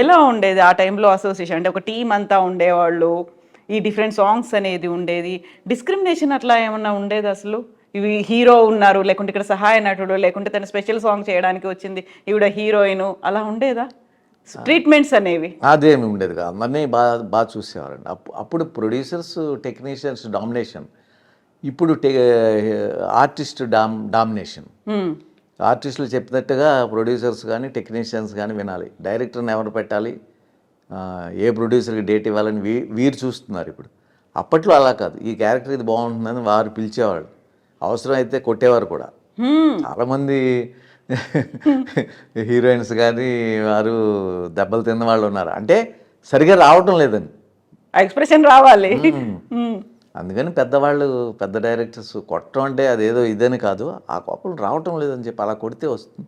ఎలా ఉండేది ఆ టైంలో అసోసియేషన్? అంటే ఒక టీమ్ అంతా ఉండేవాళ్ళు, ఈ డిఫరెంట్ సాంగ్స్ అనేది ఉండేది. డిస్క్రిమినేషన్ అట్లా ఏమన్నా ఉండేదా అసలు? ఇవి హీరో ఉన్నారు, లేకుంటే ఇక్కడ సహాయ నటుడు, లేకుంటే తను స్పెషల్ సాంగ్ చేయడానికి వచ్చింది, ఈవిడ హీరోయిను అలా ఉండేదా? ట్రీట్మెంట్స్ అనేవి? అదేమి ఉండేది కాదు. అందరినీ బాగా చూసేవారండి. అప్పుడు ప్రొడ్యూసర్స్, టెక్నీషియన్స్ డామినేషన్. ఇప్పుడు ఆర్టిస్ట్ డామినేషన్. హ్మ్. ఆర్టిస్టులు చెప్పినట్టుగా ప్రొడ్యూసర్స్ కానీ టెక్నీషియన్స్ కానీ వినాలి. డైరెక్టర్ని ఎవరు పెట్టాలి, ఏ ప్రొడ్యూసర్కి డేట్ ఇవ్వాలని వీరు చూస్తున్నారు ఇప్పుడు. అప్పట్లో అలా కాదు. ఈ క్యారెక్టర్ ఇది బాగుంటుందని వారు పిలిచేవాళ్ళు. అవసరమైతే కొట్టేవారు కూడా. చాలామంది హీరోయిన్స్ కానీ వారు దెబ్బలు తిన్న వాళ్ళు ఉన్నారు. అంటే సరిగా రావటం లేదని, ఎక్స్ప్రెషన్ రావాలి. అందుకని పెద్దవాళ్ళు, పెద్ద డైరెక్టర్స్ కొట్టడం అంటే అదేదో ఇదని కాదు, ఆ కోపం రావటం లేదని చెప్పి అలా కొడితే వస్తుంది.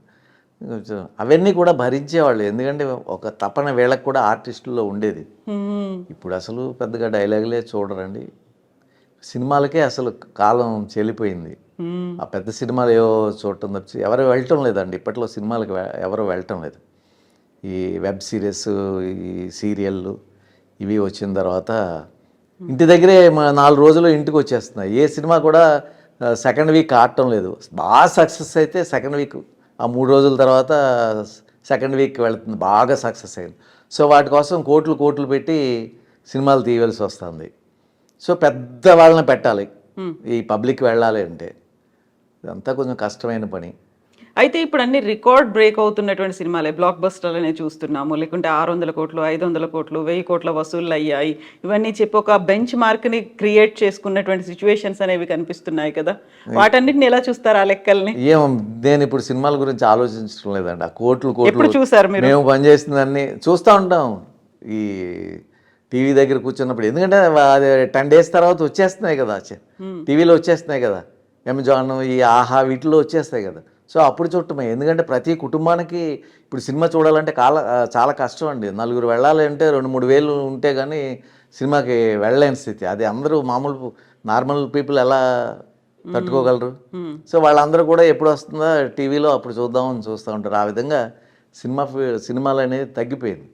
అవన్నీ కూడా భరించేవాళ్ళు. ఎందుకంటే ఒక తపన వీళ్ళకి కూడా ఆర్టిస్టుల్లో ఉండేది. ఇప్పుడు అసలు పెద్దగా డైలాగులే చూడరండి. సినిమాలకే అసలు కాలం చెల్లిపోయింది. ఆ పెద్ద సినిమాలు ఏవో చూడటం తప్పించి ఎవరు వెళ్ళటం లేదండి. ఇప్పట్లో సినిమాలకు ఎవరు వెళ్ళటం లేదు. ఈ వెబ్ సిరీస్, ఈ సీరియళ్ళు ఇవి వచ్చిన తర్వాత ఇంటి దగ్గరే 4 రోజులు ఇంటికి వచ్చేస్తున్నాయి. ఏ సినిమా కూడా సెకండ్ వీక్ ఆడటం లేదు. బాగా సక్సెస్ అయితే సెకండ్ వీక్, ఆ 3 రోజుల తర్వాత సెకండ్ వీక్ వెళుతుంది, బాగా సక్సెస్ అయింది. సో వాటి కోసం కోట్లు పెట్టి సినిమాలు తీయవలసి వస్తుంది. సో పెద్ద వాళ్ళని పెట్టాలి ఈ పబ్లిక్ వెళ్ళాలి అంటే. ఇదంతా కొంచెం కష్టమైన పని. అయితే ఇప్పుడు అన్ని రికార్డ్ బ్రేక్ అవుతున్నటువంటి సినిమాలే బ్లాక్ బస్టర్లనే చూస్తున్నాము. లేకుంటే 600 కోట్లు, 500 కోట్లు, 1000 కోట్ల వసూళ్ళు అయ్యాయి, ఇవన్నీ చెప్పి ఒక బెంచ్ మార్క్ని క్రియేట్ చేసుకున్నటువంటి సిచ్యువేషన్స్ అనేవి కనిపిస్తున్నాయి కదా. వాటన్నిటిని ఎలా చూస్తారు ఆ లెక్కల్ని? ఏమో, నేను ఇప్పుడు సినిమాల గురించి ఆలోచించడం లేదండి. ఆ కోట్లు ఎప్పుడు చూసారు మీరు? మేము పనిచేస్తుందని చూస్తూ ఉంటాం ఈ టీవీ దగ్గర కూర్చున్నప్పుడు. ఎందుకంటే అది 10 days తర్వాత వచ్చేస్తున్నాయి కదా, టీవీలో వచ్చేస్తున్నాయి కదా, అమెజాన్, ఈ ఆహా వీటిలో వచ్చేస్తాయి కదా. సో అప్పుడు చూడటమే. ఎందుకంటే ప్రతి కుటుంబానికి ఇప్పుడు సినిమా చూడాలంటే చాలా కష్టం అండి. 4 వెళ్ళాలి అంటే 2-3 వేలు ఉంటే కానీ సినిమాకి వెళ్ళలేని స్థితి. అది అందరూ మామూలు నార్మల్ పీపుల్ ఎలా తట్టుకోగలరు? సో వాళ్ళందరూ కూడా ఎప్పుడు వస్తుందా టీవీలో అప్పుడు చూద్దామని చూస్తూ ఉంటారు. ఆ విధంగా సినిమాలు అనేది తగ్గిపోయింది.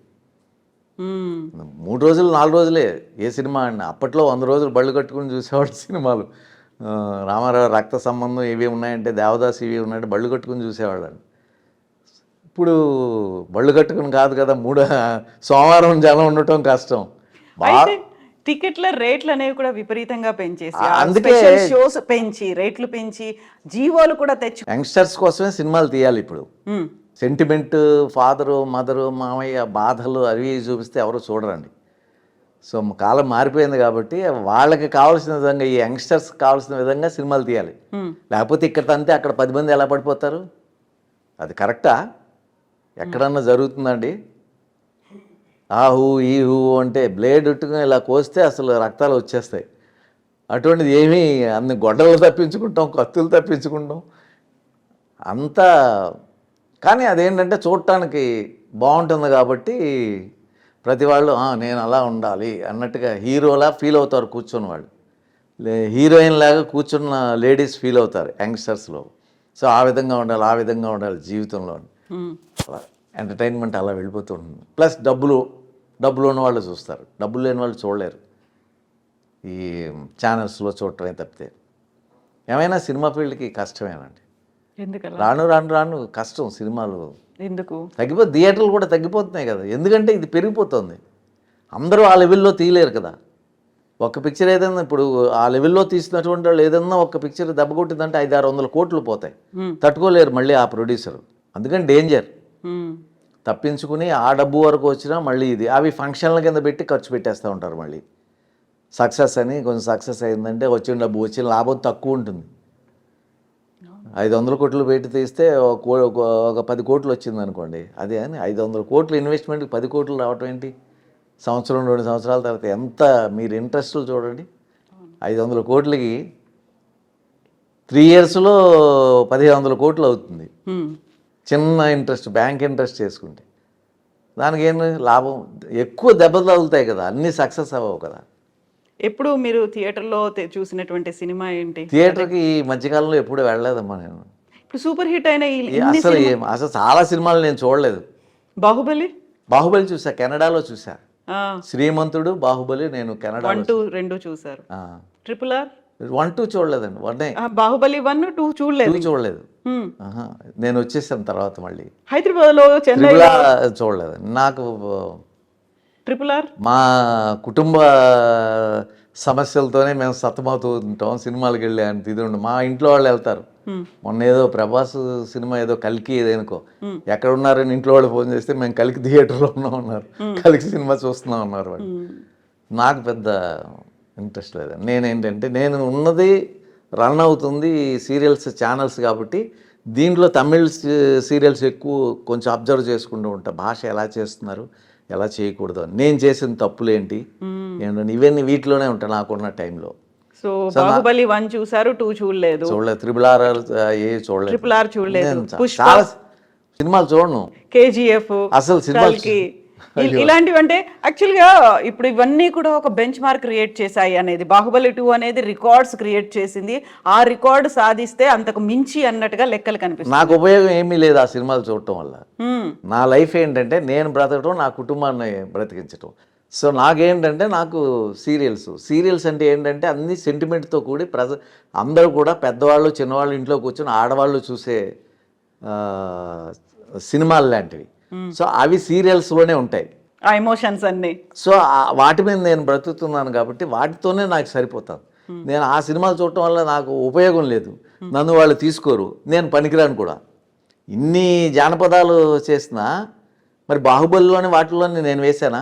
3 రోజులు 4 రోజులే ఏ సినిమా అండి. అప్పట్లో 100 రోజులు బళ్ళు కట్టుకుని చూసేవాడు సినిమాలు. రామారావు రక్త సంబంధం ఇవి ఉన్నాయంటే, దేవదాస్ ఇవి ఉన్నాయంటే బళ్ళు కట్టుకుని చూసేవాళ్ళండి. ఇప్పుడు బళ్ళు కట్టుకుని కాదు కదా, సోమవారం జనం ఉండటం కష్టం. టికెట్ల రేట్లు అనేవి కూడా విపరీతంగా పెంచేసి, అందుకే షోస్ పెంచి, రేట్లు పెంచి, జీవోలు కూడా తెచ్చు. యంగ్స్టర్స్ కోసమే సినిమాలు తీయాలి ఇప్పుడు. సెంటిమెంట్, ఫాదరు, మదరు, మామయ్య బాధలు అవి చూపిస్తే ఎవరు చూడరండి. సో కాలం మారిపోయింది కాబట్టి వాళ్ళకి కావాల్సిన విధంగా, ఈ యంగ్స్టర్స్ కావాల్సిన విధంగా సినిమాలు తీయాలి. లేకపోతే ఇక్కడ అంతే అక్కడ 10 మంది ఎలా పడిపోతారు? అది కరెక్టా? ఎక్కడన్నా జరుగుతుందండి? ఆ హూ ఈ హూ అంటే బ్లేడ్ ఉట్టుకుని ఇలా కోస్తే అసలు రక్తాలు వచ్చేస్తాయి. అటువంటిది ఏమీ, అన్ని గొడ్డలు తప్పించుకుంటాం, కత్తులు తప్పించుకుంటాం అంతా. కానీ అదేంటంటే చూడటానికి బాగుంటుంది కాబట్టి ప్రతి వాళ్ళు నేను అలా ఉండాలి అన్నట్టుగా హీరోలా ఫీల్ అవుతారు కూర్చున్న వాళ్ళు. హీరోయిన్ లాగా కూర్చున్న లేడీస్ ఫీల్ అవుతారు యంగ్స్టర్స్లో. సో ఆ విధంగా ఉండాలి జీవితంలో. అలా ఎంటర్టైన్మెంట్ అలా వెళ్ళిపోతూ ఉంటుంది. ప్లస్ డబ్బులు ఉన్న వాళ్ళు చూస్తారు, డబ్బులు లేని వాళ్ళు చూడలేరు. ఈ ఛానల్స్లో చూడటమే తప్పితే. ఏమైనా సినిమా ఫీల్డ్కి కష్టమేనండి. రాను కష్టం. సినిమాలు ఎందుకు థియేటర్లు కూడా తగ్గిపోతున్నాయి కదా. ఎందుకంటే ఇది పెరిగిపోతుంది. అందరూ ఆ లెవెల్లో తీయలేరు కదా. ఒక పిక్చర్ ఏదైనా ఇప్పుడు ఆ లెవెల్లో తీసినటువంటి వాళ్ళు ఏదన్నా ఒక పిక్చర్ దెబ్బ కొట్టిందంటే 500-600 కోట్లు పోతాయి. తట్టుకోలేరు మళ్ళీ ఆ ప్రొడ్యూసర్. అందుకని డేంజర్. తప్పించుకుని ఆ డబ్బు వరకు వచ్చినా మళ్ళీ ఇది అవి ఫంక్షన్ల కింద పెట్టి ఖర్చు పెట్టేస్తూ ఉంటారు. మళ్ళీ సక్సెస్ అని కొంచెం సక్సెస్ అయిందంటే వచ్చిన డబ్బు, వచ్చిన లాభం తక్కువ ఉంటుంది. 500 కోట్లు పెట్టి తీస్తే ఒక 10 కోట్లు వచ్చింది అనుకోండి. అదే అని 500 కోట్లు ఇన్వెస్ట్మెంట్కి 10 కోట్లు రావటం ఏంటి? సంవత్సరం 2 సంవత్సరాల తర్వాత ఎంత మీరు ఇంట్రెస్ట్లు చూడండి. 500 కోట్లకి 3 yearsలో 1500 కోట్లు అవుతుంది. చిన్న ఇంట్రెస్ట్, బ్యాంక్ ఇంట్రెస్ట్ చేసుకుంటే దానికి ఏం లాభం? ఎక్కువ దెబ్బలు తగులుతాయి కదా, అన్నీ సక్సెస్ అవ్వవు కదా. ఎప్పుడు మీరు థియేటర్లో చూసినటువంటి సినిమా ఏంటి? థియేటర్కి ఈ మధ్యకాలంలో ఎప్పుడు వెళ్ళలేదమ్మా నేను. ఇప్పుడు సూపర్ హిట్ అయిన అసలు చాలా సినిమాలు నేను చూడలేదు. బాహుబలి బాహుబలి చూసా, కెనడాలో చూసా. శ్రీమంతుడు, బాహుబలి నేను కెనడా 1, 2 రెండు చూసారు. RRR 1, 2 చూడలేదండి. 1 బాహుబలి 1, 2 చూడలేదు. చూడలేదు. ఆహా. నేను వచ్చేసాను తర్వాత మళ్ళీ. హైదరాబాద్ లో చెన్నై చూడలేదండి. నాకు RRR మా కుటుంబ సమస్యలతోనే మేము సతమవుతూ ఉంటాం. సినిమాలకు వెళ్ళే అంత ఇది ఉండు. మా ఇంట్లో వాళ్ళు వెళ్తారు. మొన్న ఏదో ప్రభాస్ సినిమా ఏదో కలికి ఏదేనుకో, ఎక్కడ ఉన్నారని ఇంట్లో వాళ్ళు ఫోన్ చేస్తే మేము కలికి థియేటర్లో ఉన్నారు, కలికి సినిమా చూస్తున్నాం అన్నారు వాళ్ళు. నాకు పెద్ద ఇంట్రెస్ట్ లేదు. నేనేంటంటే నేను ఉన్నది రన్ అవుతుంది సీరియల్స్ ఛానల్స్ కాబట్టి దీంట్లో తమిళ్ సీరియల్స్ ఎక్కువ కొంచెం అబ్జర్వ్ చేసుకుంటూ ఉంటా. భాష ఎలా చేస్తున్నారు, ఎలా చేయకూడదు అని, నేను చేసిన తప్పులేంటి ఏంటంటే ఇవన్నీ వీటిలోనే ఉంటాయి నాకున్న టైంలో. సో బాహుబలి 1 చూసారు, 2 చూడలేదు. RRR చూడలేదు. RRR చూడలేదు. చాలా సినిమాలు చూడను. KGF అసలు సినిమాలు ఇలాంటివి అంటే యాక్చువల్గా ఇప్పుడు ఇవన్నీ కూడా ఒక బెంచ్ మార్క్ క్రియేట్ చేశాయి అనేది. బాహుబలి 2 అనేది రికార్డ్స్ క్రియేట్ చేసింది. ఆ రికార్డు సాధిస్తే అంతకు మించి అన్నట్టుగా లెక్కలు కనిపిస్తుంది. నాకు ఉపయోగం ఏమీ లేదు ఆ సినిమాలు చూడటం వల్ల. నా లైఫ్ ఏంటంటే నేను బ్రతకటం, నా కుటుంబాన్ని బ్రతికించటం. సో నాకేంటంటే నాకు సీరియల్స్ అంటే ఏంటంటే అన్ని సెంటిమెంట్తో కూడి అందరూ కూడా పెద్దవాళ్ళు చిన్నవాళ్ళు ఇంట్లో కూర్చొని ఆడవాళ్ళు చూసే సినిమాలు లాంటివి. సో అవి సీరియల్స్లోనే ఉంటాయి ఆ ఎమోషన్స్ అన్ని. సో వాటి మీద నేను బ్రతుకుతున్నాను కాబట్టి వాటితోనే నాకు సరిపోతాను. నేను ఆ సినిమాలు చూడటం వల్ల నాకు ఉపయోగం లేదు, నన్ను వాళ్ళు తీసుకోరు, నేను పనికిరాను కూడా. ఇన్ని జానపదాలు చేసినా మరి బాహుబలిలోని వాటిలోని నేను వేసానా?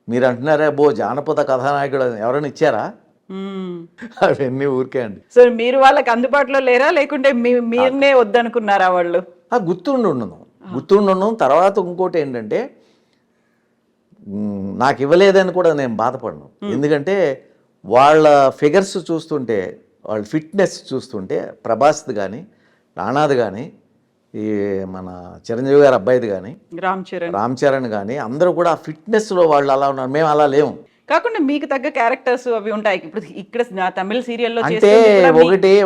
మీరు అంటున్నారా బో జానపద కథానాయకుడు ఎవరైనా ఇచ్చారా? అవన్నీ ఊరికే అండి. సో మీరు వాళ్ళకి అందుబాటులో లేరా, లేకుంటే మీరునే వద్దనుకున్నారా వాళ్ళు? గుర్తుండను. తర్వాత ఇంకోటి ఏంటంటే నాకు ఇవ్వలేదని కూడా నేను బాధపడను. ఎందుకంటే వాళ్ళ ఫిగర్స్ చూస్తుంటే, వాళ్ళ ఫిట్నెస్ చూస్తుంటే, ప్రభాస్ది కానీ రాణాది కానీ ఈ మన చిరంజీవి గారి అబ్బాయిది కానీ రామ్ చరణ్ కానీ అందరూ కూడా ఆ ఫిట్నెస్లో వాళ్ళు అలా ఉన్నారు. మేము అలా లేము. కాకుండా మీకు తగ్గ క్యారెక్టర్స్ అవి ఉంటాయి. ఇప్పుడు ఇక్కడ తమిళ సీరియల్లో అంటే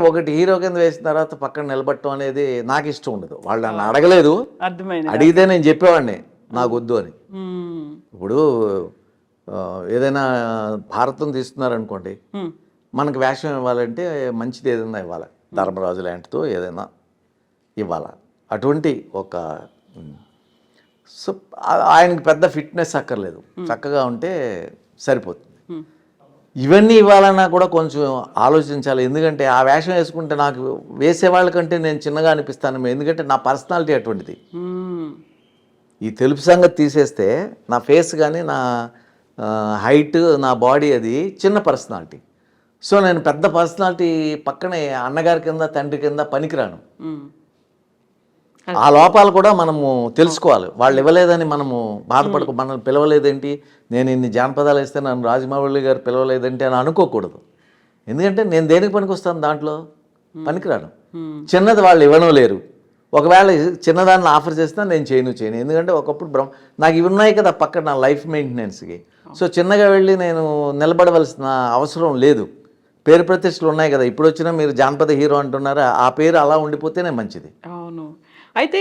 ఒకటి హీరో కింద వేసిన తర్వాత పక్కన నిలబట్టడం అనేది నాకు ఇష్టం ఉండదు. వాళ్ళు నన్ను అడగలేదు, అడిగితే నేను చెప్పేవాడిని నాకు వద్దు అని. ఇప్పుడు ఏదైనా భారతం తీస్తున్నారనుకోండి, మనకు వేషం ఇవ్వాలంటే మంచిది ఏదైనా ఇవ్వాలి, ధర్మరాజు లాంటితో ఏదైనా ఇవ్వాలి. అటువంటి ఒక సో ఆయనకి పెద్ద ఫిట్నెస్ అక్కర్లేదు, చక్కగా ఉంటే సరిపోతుంది. ఇవన్నీ ఇవ్వాలన్నా కూడా కొంచెం ఆలోచించాలి. ఎందుకంటే ఆ వేషం వేసుకుంటే నాకు వేసేవాళ్ళకంటే నేను చిన్నగా అనిపిస్తాను. ఎందుకంటే నా పర్సనాలిటీ అటువంటిది. ఈ తెలుపు సంగతి తీసేస్తే నా ఫేస్ కానీ నా హైట్ నా బాడీ అది చిన్న పర్సనాలిటీ. సో నేను పెద్ద పర్సనాలిటీ పక్కనే అన్నగారి కింద తండ్రి కింద పనికిరాను. ఆ లోపాలు కూడా మనము తెలుసుకోవాలి. వాళ్ళు ఇవ్వలేదని మనము మనల్ని పిలవలేదేంటి, నేను ఇన్ని జానపదాలు వేస్తే నన్ను రాజమౌళి గారు పిలవలేదంటే అని అనుకోకూడదు. ఎందుకంటే నేను దేనికి పనికి వస్తాను, దాంట్లో పనికిరాను. చిన్నది వాళ్ళు ఇవ్వడం లేరు. ఒకవేళ చిన్నదాన్ని ఆఫర్ చేసినా నేను చేయను. ఎందుకంటే ఒకప్పుడు నాకు ఇవి ఉన్నాయి కదా పక్కన నా లైఫ్ మెయింటెనెన్స్కి. సో చిన్నగా వెళ్ళి నేను నిలబడవలసిన అవసరం లేదు. పేరు ప్రతిష్టలు ఉన్నాయి కదా. ఇప్పుడు వచ్చినా మీరు జానపద హీరో అంటున్నారా, ఆ పేరు అలా ఉండిపోతేనే మంచిది. అవును. అయితే